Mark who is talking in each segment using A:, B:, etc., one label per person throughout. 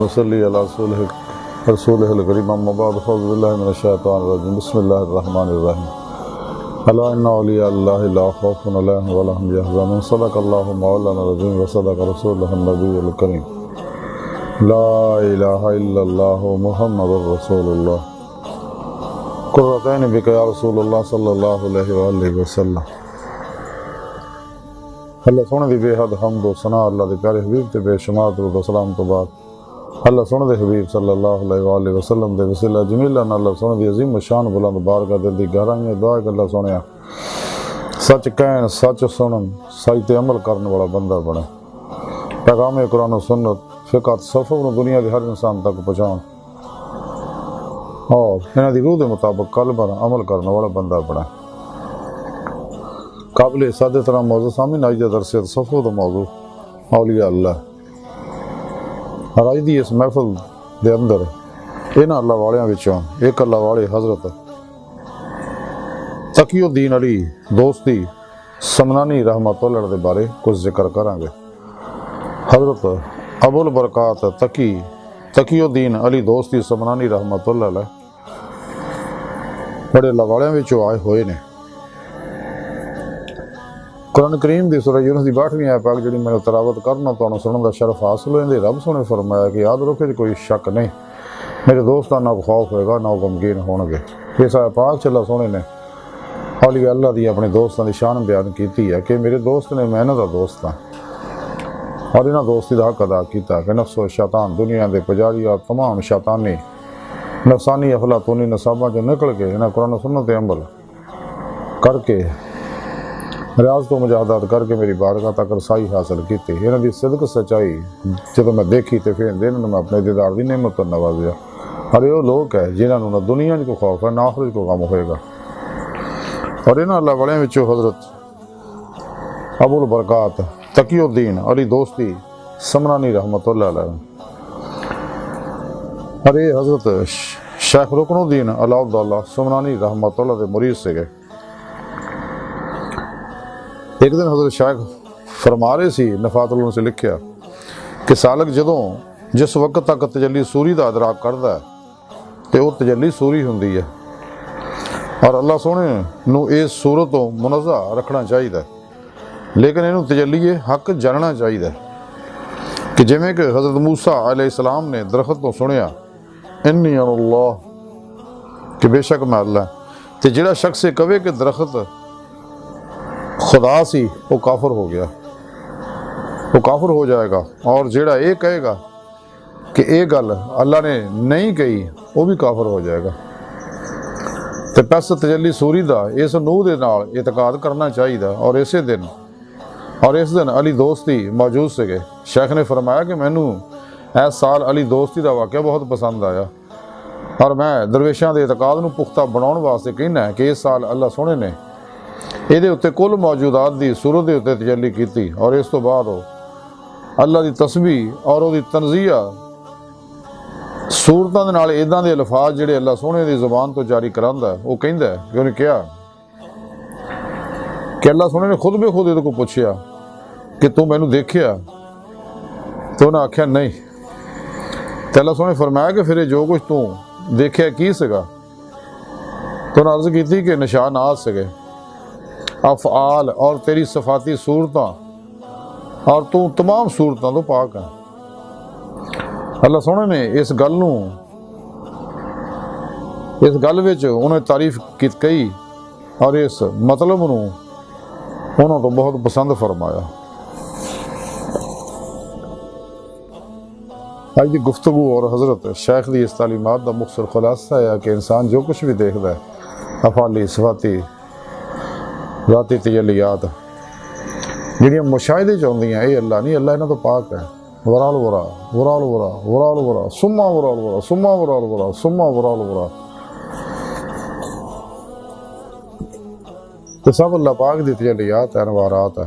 A: وصلی علی رسولہ الکریم اما بعد اعوذ باللہ من الشیطان الرجیم بسم اللہ الرحمن الرحیم الا ان اولیاء اللہ لا خوف علیہم ولا هم یحزنون صدق اللہ مولانا العظیم وصدق رسولہ النبی الکریم لا الہ الا اللہ محمد رسول اللہ قرۃ عین بک یا رسول اللہ صلی اللہ علیہ وآلہ وسلم۔ اللہ سونے دی بے حد حمد و ثنا اللہ دے پیارے حبیب تے بے شمار درود و سلام تو بعد اللہ سونے دے حبیب صلی اللہ علیہ وآلہ وسلم دے وسیلہ جمیلہ اللہ سونے دی عظیم شان بلند بارگاہ دل دی گہرائیاں دعا کہ اللہ سونیا سچ کہن سچ سنن سچ تے عمل کرنے والا بندہ بنے، پیغام قرآن و سنت فقہ تصوف دنیا دے ہر انسان تک پہنچان اور انہاں دی روح دے مطابق قلب عمل کرنے والا بندہ بنے۔ قابل سادہ طرح موضوع سامنے آئی درس تصوف دا موضوع اولیاء اللہ۔ اور آج دی اس محفل دے اندر انہاں اللہ والیاں وچوں ایک اللہ والے حضرت تقی الدین علی دوستی سمنانی رحمۃ اللہ دے بارے کچھ ذکر کریں گے۔ حضرت ابو البرکات تقی الدین علی دوستی سمنانی رحمۃ اللہ علیہ بڑے اللہ والیاں وچوں آئے ہوئے نے۔ قرآن کریم دی سورہ یونس دی 62ویں آیت پاک جڑی میں تلاوت کرنا تو سنن دا شرف حاصل ہوئے، رب سونے فرمایا کہ یاد رکھو کہ کوئی شک نہیں، میرے دوستان نہ خوف ہوئے گا نہ غمگین ہون گے۔ اس آیت پاک اللہ سونے نے اولیاء اللہ دی اپنے دوستان دی شان بیان کیتی ہے کہ میرے دوست نے میں انہاں دا دوست ہاں، اور انہاں دوستی دا حق ادا کیتا کہ نفس و شیطان دنیا دے پجاری اور تمام شیطانی نفسانی افلاطونی نصاباں جو نکل کے انہاں قرآن و سنت عمل کر کے ریاضت و مجاہدات کر کے میری بارگاہ تک رسائی حاصل کی انہاں دی صدق سچائی جدوں میں دیکھی تے پھر انہاں میں اپنے دیدار دی نعمت تو نوازیا۔ اور یہ لوگ ہے جنہاں نوں نہ دنیا کو خوف ہے نہ آخرت کو غم ہوئے گا۔ اور انہاں اللہ والیاں وچوں حضرت ابو البرکات تقی الدین علی دوستی سمنانی رحمۃ اللہ علیہ اور یہ حضرت شیخ رکن الدین علاؤاللہ سمنانی رحمۃ اللہ دے مرید سے گئے۔ ایک دن حضرت شیخ فرما رہے سی نفات اللہ سے لکھیا کہ سالک جدوں جس وقت تک تجلی سوری دا ادراک کردا ہے تے وہ تجلی سوری ہوندی ہے، اور اللہ سونے نو اس صورت تو منزہ رکھنا چاہیے، لیکن انہوں تجلی حق جاننا چاہیے کہ جویں کہ حضرت موسیٰ علیہ السلام نے درخت تو سنیا انی انا اللہ کہ بے شک میں اللہ، تے جڑا شخص کہے کہ درخت خدا سی وہ کافر ہو گیا، وہ کافر ہو جائے گا، اور جیڑا یہ کہے گا کہ یہ گل اللہ نے نہیں کہی وہ بھی کافر ہو جائے گا۔ تے پس تجلی سوری دا اس نور دے نال اعتقاد کرنا چاہیے، اور اس دن علی دوستی موجود سے گئے۔ شیخ نے فرمایا کہ مینوں اس سال علی دوستی دا واقعہ بہت پسند آیا، اور میں درویشاں دے اعتقاد نو پختہ بناؤن واسطے کہنا ہے کہ اس سال اللہ سونے نے یہ اتنے کل موجودات دی صورت دے اتنے تجلی کیتی، اور اس تو بعد اللہ دی تسبیح اور وہ تنزیہ صورتاں دے نال ایداں دے الفاظ جڑے اللہ سونے دی زبان تو جاری کراندا ہے، وہ کہندا ہے کہ انہیں کیا کہ اللہ سونے نے خود بے خود یہ کو پوچھیا کہ تو مینوں دیکھیا، تو انہیں آکھیا نہیں، تو اللہ سونے فرمایا کہ پھر جو کچھ تو دیکھیا کی سگا، تو انہیں عرض کیتی کہ نشانات سگے افعال اور تیری صفاتی صورتاں، اور تو تمام صورتاں تو پاک ہے۔ اللہ سونے نے اس گل وچ انہیں تعریف کئی، اور اس مطلب انہوں تو بہت پسند فرمایا۔ آج دی گفتگو اور حضرت شیخ دی اس تعلیمات دا مختصر خلاصہ ہے کہ انسان جو کچھ بھی دیکھتا ہے افعالی صفاتی ذاتی تجلیات جڑیاں مشاہدے چاہدیاں یہ اللہ نہیں، اللہ انہاں تو پاک ہے۔ ورال ورا ورال ورا ورال ورا سما ورال ورا سما ورال ورا سما ورال ورا، تو سب اللہ پاک دی تجلیات ہے، انوارات ہے،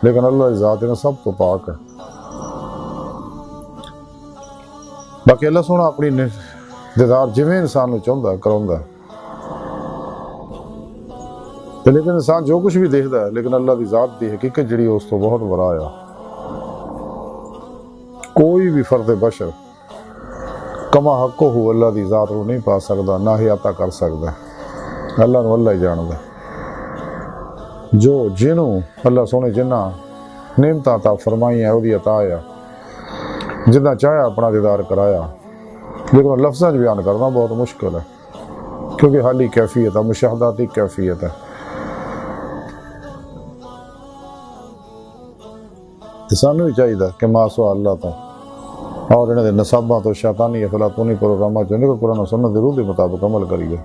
A: لیکن اللہ کی ذات انہاں سب تو پاک ہے۔ باقی اللہ سونا اپنی دیدار جویں انسان نوں چاہندا ہے کراوندا ہے، لیکن انسان جو کچھ بھی دیکھتا ہے لیکن اللہ دی ذات دی حقیقت جڑی اس تو بہت بڑا ہے۔ کوئی بھی فرد بشر کما حقو ہو اللہ دی ذات نو نہیں پا سکدا، نہ ہی عطا کر سکدا، اللہ نو اللہ ہی جاندا۔ جو جنوں اللہ سونے جنہ نعمتاں عطا فرمائیاں وہ دی عطا ہے، جنہ چاہیا اپنا دیدار کرایا، لیکن لفظاں بیان کرنا بہت مشکل ہے کیونکہ حالی کیفیت ہے، مشاہداتی کیفیت ہے۔ سانو بھی چاہیے کہ ما سوا اللہ تو اور انہاں دے نصاباں تو شیطانی افلاطونی پروگراماں چوں نہیں، قرآن و سنت دی روح دے مطابق عمل کریے۔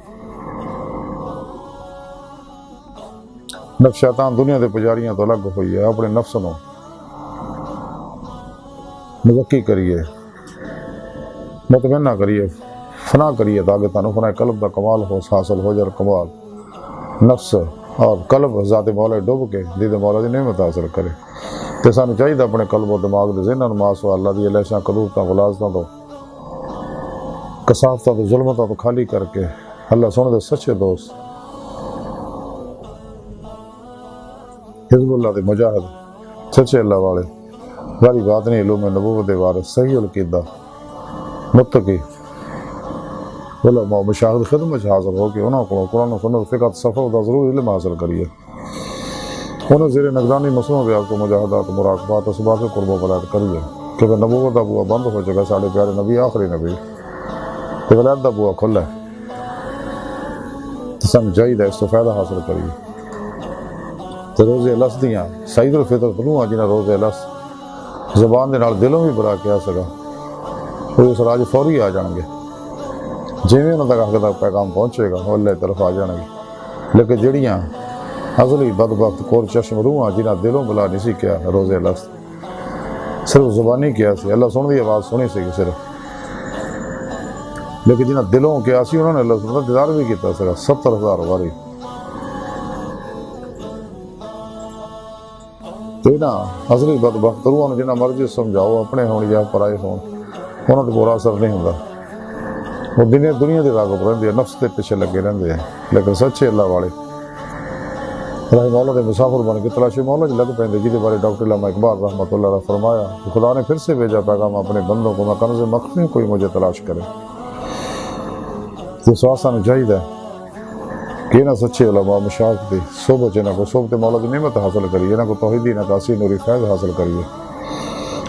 A: نفس شیطان دنیا دے پجاریاں تو الگ ہوئی ہے، اپنے نفس نو مزکی کریے، مطمئنہ کریے، فنا کریے تاکہ تانوں فنا قلب دا کمال ہو حاصل ہو جائے۔ کمال نفس اور قلب ذات مولا ڈوب کے دید مولا دی نعمت حاصل کرے۔ تے سانو چاہیے اپنے قلب و دماغ دے ذہن ما سوا اللہ دی لیساں قدورتاں غلاظتاں تو کثافتاں تو ظلمتاں تو خالی کر کے اللہ سونے دے سچے دوست حزب اللہ دے مجاہد سچے اللہ والے باری بات نہیں علوم نبوت دے وارث صحیح القیدہ متقی علماء مشاہد خدمت حاضر ہو کے انہوں کو قرآن و سنت فقہ صفحہ دا ضرور علم حاصل کریے۔ انہوں زیر نگرانی مسئلوں پہ آپ کو مجاہدات مراقبات اسباب قرب و ولایت کریے، کیونکہ نبوت دا بوا بند ہو چکا، ساڑھے پیارے نبی آخری نبی تے ولایت دا بوا کھلا ہے، تو سن چاہیے اس سے فائدہ حاصل کریے۔ تو روز الس دیاں سعید الفطر طلوع جنہیں روز الس زبان دے نال دلوں بھی برا کیا سکا، وہ اس راج فوری آ جان گے، جیویں انہوں تک حق تک پیغام پہنچے گا وہ اللہ طرف آ جان گے۔ لیکن جڑیاں ازلی بدبخت کور چشم روحاں جنہاں دلوں بلا نہیں سی کیا روز الس، صرف زبانی کیا سی، اللہ سن دی آواز سنی سی صرف، لیکن جنہاں دلوں کیا سی انہوں نے اللہ سن دیدار بھی کیتا سکا 70,000 باری۔ تو انہاں ازلی بدبخت روحاں جنہاں مرضی سمجھاؤ اپنے ہون یا پرائے ہون انہوں نے برا اثر نہیں ہوتا، وہ دنیا دے راغب رہندے ہیں، نفس دے پیچھے لگے رہندے ہیں، لیکن سچے اللہ والے راہ مولا دے مسافر بن کے تلاشی مولا لگ پیندے، جہدے بارے ڈاکٹر علامہ اقبال رحمۃ اللہ علیہ فرمایا کہ خدا نے پھر سے بھیجا پیغام اپنے بندوں کو، میں کنز مخفی کوئی مجھے تلاش کرے۔ اس واسطہ نے چاہیے کہ انہاں سچے علماء مشاہد دی صحبت انہاں کو صحبت مولا دی نعمت حاصل کریے، انہاں کو توحیدی نقاسی نوری فیض حاصل کریے،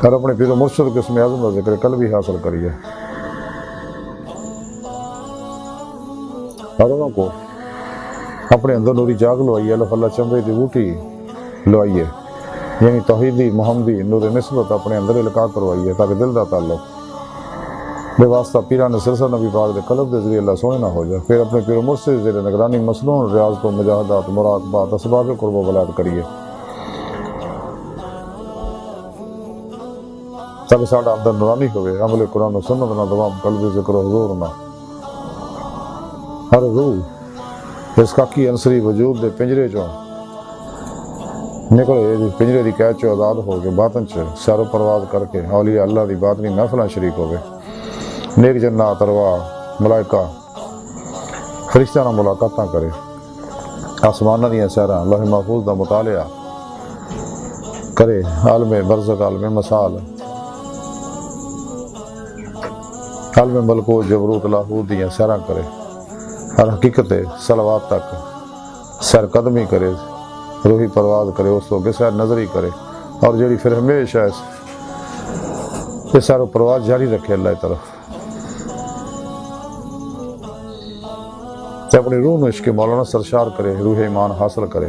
A: اور اپنے پیر و مرشد کے اسم اعظم کا ذکر قلبی حاصل کریے، اور انہوں کو اپنے اندر نوری جاگ لوائیے، اللہ اللہ چمبے دی بوٹی لوائیے، یعنی توحیدی محمدی نور نسبت اپنے اندر القاء کروائیے تاکہ دل دا تعلق بے واسطہ پیران سلسلہ نبی پاک دے قلب دے ذریعے اللہ سونے نہ ہو جائے۔ پھر اپنے پیر و مرشد زیر نگرانی مسلون ریاضت و مجاہدات مراقبات اسباب قرب و ولایت کریے تاکہ ساڈا اندر نورانی ہوئے، عمل قرآن و سنت نہ دوام قلبی ذکر و حضور نہ ہر روح اس خاکی انصری وجود دے پنجرے چوں نکلے، پنجرے دی قید چوں آزاد ہو کے باطن چ سیر و پرواز کر کے اولیاء اللہ دی باطنی محفلاں شریک ہوئے، نیک جنات ارواح ملائکہ فرشتیاں نال ملاقاتاں کرے، آسماناں دیاں سیراں لوح محفوظ دا مطالعہ کرے، عالم برزخ عالم مسال عالم ملکوت جبروت لاہوت دیاں سیراں کرے، ہر حقیقت صلوات تک سیر قدمی کرے، روحی پرواز کرے، اس تو سیر نظری کرے، اور جڑی پھر ہمیشہ اس سیر و پرواز جاری رکھے اللہ طرف، تے اپنی روح نو عشق مولانا سرشار کرے، روح ایمان حاصل کرے۔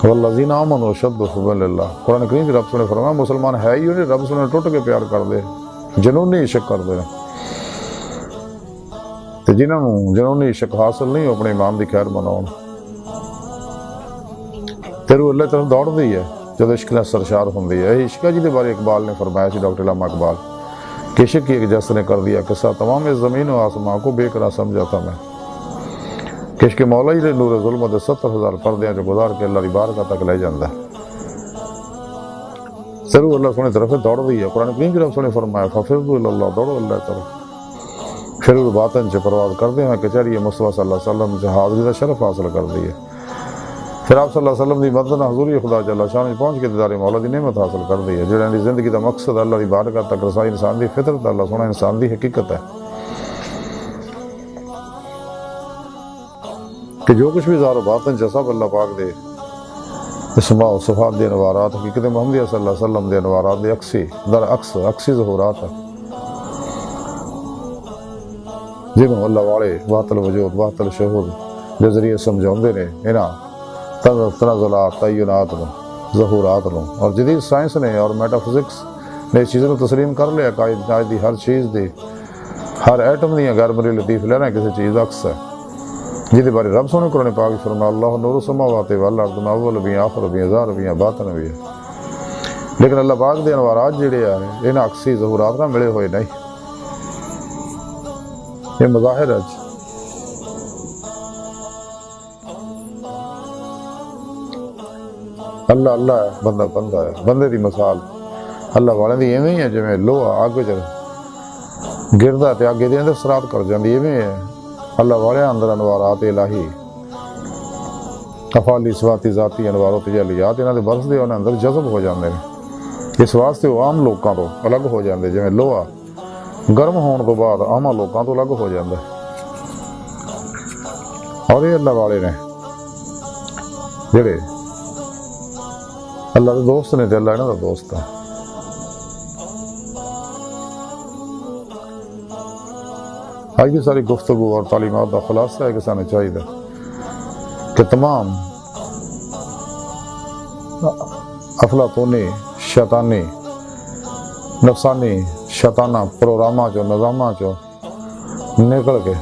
A: والذین آمنوا اشد حبا للہ، قرآن کریم کی رب نے فرمایا مسلمان ہے ہی انہیں رب نے ٹوٹ کے پیار کر دے، جنونی عشق کر دے، تے جنہوں جنونی عشق حاصل نہیں ہو اپنے ایمان دی خیر مناؤ، تے روح اللہ طرف دوڑ دی ہے جب عشق نے سرشار ہوندی ہے۔ یہی عشق ہے جہدے بارے اقبال نے فرمایا سی، ڈاکٹر علامہ اقبال کہ عشق کی ایک جس نے کر دیا قصہ، تمام اس زمین و آسمان کو بے قرار سمجھا تھا میں، کہ عشق مولا ہی نور ظلمت 70,000 پردیاں جو گزار کے اللہ دی بارگاہ تک لے جاندہ ہے، ضرور اللہ سونے طرف دوڑ دی ہے۔ قرآن کریم کی رب سونے فرمایا ففروا الی اللہ، دوڑو اللہ طرف، پھر وہ باطن سے پرواز کر دیں، کچہری مصطفیٰ صلی اللہ علیہ وسلم سے حاضری کا شرف حاصل کر دی ہے، پھر آپ صلی اللہ علیہ وسلم دی مدد حضوری خدا جل شان پہنچ کے دیدار مولا دی نعمت حاصل کر دی ہے، جڑا دی زندگی دا مقصد اللہ دی بارگاہ تک رسائی انسان دی فطرت اللہ سونا انسان دی حقیقت ہے کہ جو کچھ بھی ظاہر و باطن سب اللہ پاک دے اسماء و صفات دے انوارات حقیقت محمدیہ صلی اللہ علیہ وسلم دے انوارات دے عکسی ظہورات ہیں جنہوں اللہ والے واطل وجود واطل شہود دے ذریعے سمجھاؤندے نے انہاں تنزلات تعینات نو ظہورات نو، اور جدید سائنس نے اور میٹا فزکس نے اس چیزوں کو تسلیم کر لیا کائنات دی ہر چیز دی ہر ایٹم دی غیر مرئی لطیف لینا کسی چیز عکس ہے، جہدے بارے رب سونے قرآن پاک فرمایا اللہ نور السماوات والارض ما اول بھی آخر بھی ظاہر بھی باطن بھی ہے، لیکن اللہ پاک دے انوارات جڑے ہیں انہاں عکسی ظہورات نہ ملے ہوئے نہیں، یہ مظاہر ہے۔ اللہ اللہ ہے، بندہ بندہ ہے، بندے دی مثال اللہ والے دی ایویں ہی ہے جویں لوہا اگ وچ گردا تے اگ دے اندر سرات کر جاندی، ایویں ہے اللہ والے اندر انوارات الہی افعالی صفاتی ذاتی انوار و تجلیات انہاں دے برس دے انہاں اندر جذب ہو جاندے نے، اس واسطے وہ عام لوکاں تو الگ ہو جاندے، جویں لوہا گرم ہون تو بعد عام لوکاں تو الگ ہو جاندے، اور یہ اللہ والے نے جڑے اللہ دے دوست نے تے اللہ انہاں دا دوست ہے۔ آج کی ساری گفتگو اور تعلیمات کا خلاصہ ہے کہ سانے چاہیے کہ تمام افلاطونی شیطانی نفسانی شیطانہ پروگراماں چو نظاماں چو نکل کے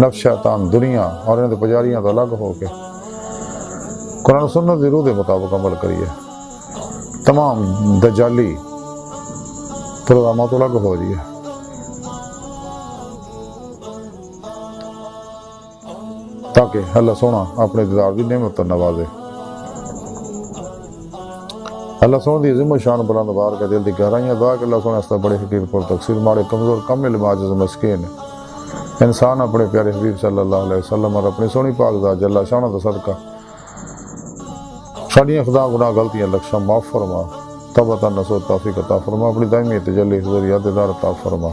A: نفس شیطان دنیا اور انہاں دے پجاریاں تو الگ ہو کے قرآن و سنت دی روح دے مطابق عمل کریے، تمام دجالی پروگرامات تو الگ ہو جائے، تاکہ اللہ سونا اپنے دیدار دی نعمت نوازے۔ اللہ سونا دی عظیم و شان بلند بار کے دل دی گہرائیاں دعا کہ اللہ سونا اس طرح بڑے حقیق پر تقصیر مارے کمزور کم علم عاجز مسکین انسان اپنے پیارے حبیب صلی اللہ علیہ وسلم اور اپنی سونی پاک ذات جل شانہ دا صدقہ ساڑیاں خدا گناہ غلطیاں لکشاں معاف فرما، توبہ نصوح توفیق عطا فرما، اپنی دائمی تجلی حضور یاد دار عطا فرما،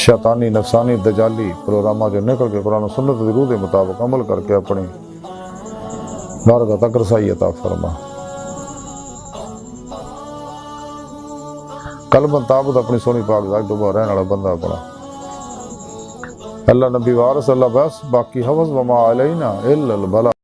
A: شیطانی نفسانی دجالی پروگرامہ جو نکل کے قرآن و سنت دی روح دے مطابق عمل کر کے اپنی بارگاہ تک رسائی عطا فرما، قلب تابت اپنی سونی پاک ذات ڈوبا رہنے والا بندہ بنا، اللہ نبی وارث اللہ بس باقی حفظ وما علینا الا البلاغ۔